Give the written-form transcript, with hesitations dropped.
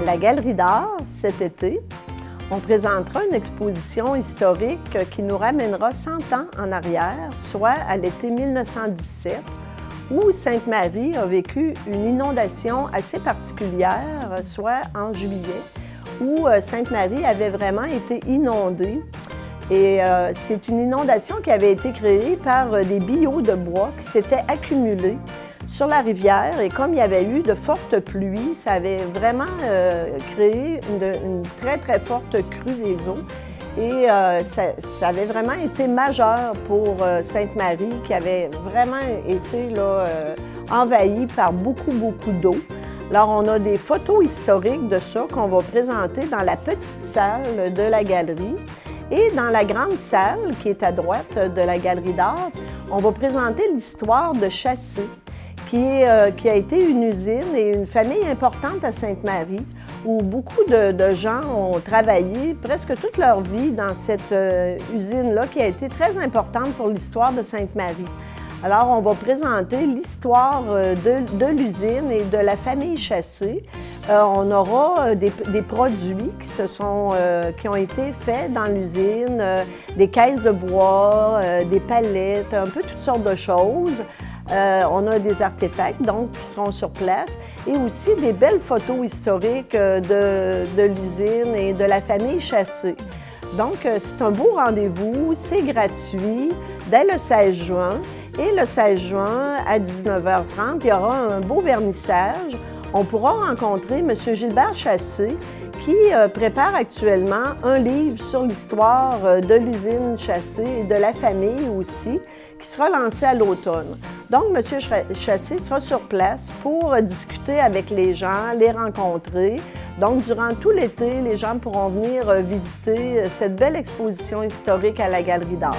la Galerie d'art cet été. On présentera une exposition historique qui nous ramènera 100 ans en arrière, soit à l'été 1917, où Sainte-Marie a vécu une inondation assez particulière, soit en juillet, où Sainte-Marie avait vraiment été inondée. Et c'est une inondation qui avait été créée par des billots de bois qui s'étaient accumulés sur la rivière. Et comme il y avait eu de fortes pluies, ça avait vraiment créé une très, très forte crue des eaux. Et ça avait vraiment été majeur pour Sainte-Marie, qui avait vraiment été là, envahie par beaucoup, beaucoup d'eau. Alors, on a des photos historiques de ça qu'on va présenter dans la petite salle de la galerie. Et dans la grande salle, qui est à droite de la Galerie d'art, on va présenter l'histoire de Chassé, qui a été une usine et une famille importante à Sainte-Marie, où beaucoup de gens ont travaillé presque toute leur vie dans cette usine-là, qui a été très importante pour l'histoire de Sainte-Marie. Alors, on va présenter l'histoire de l'usine et de la famille Chassé. On aura des produits qui ont été faits dans l'usine, des caisses de bois, des palettes, un peu toutes sortes de choses. On a des artefacts donc qui seront sur place et aussi des belles photos historiques de l'usine et de la famille Chassé. Donc, c'est un beau rendez-vous, c'est gratuit dès le 16 juin. Et le 16 juin, à 19h30, il y aura un beau vernissage. On pourra rencontrer M. Gilbert Chassé, qui prépare actuellement un livre sur l'histoire de l'usine Chassé et de la famille aussi, qui sera lancé à l'automne. Donc, M. Chassé sera sur place pour discuter avec les gens, les rencontrer. Donc, durant tout l'été, les gens pourront venir visiter cette belle exposition historique à la Galerie d'art.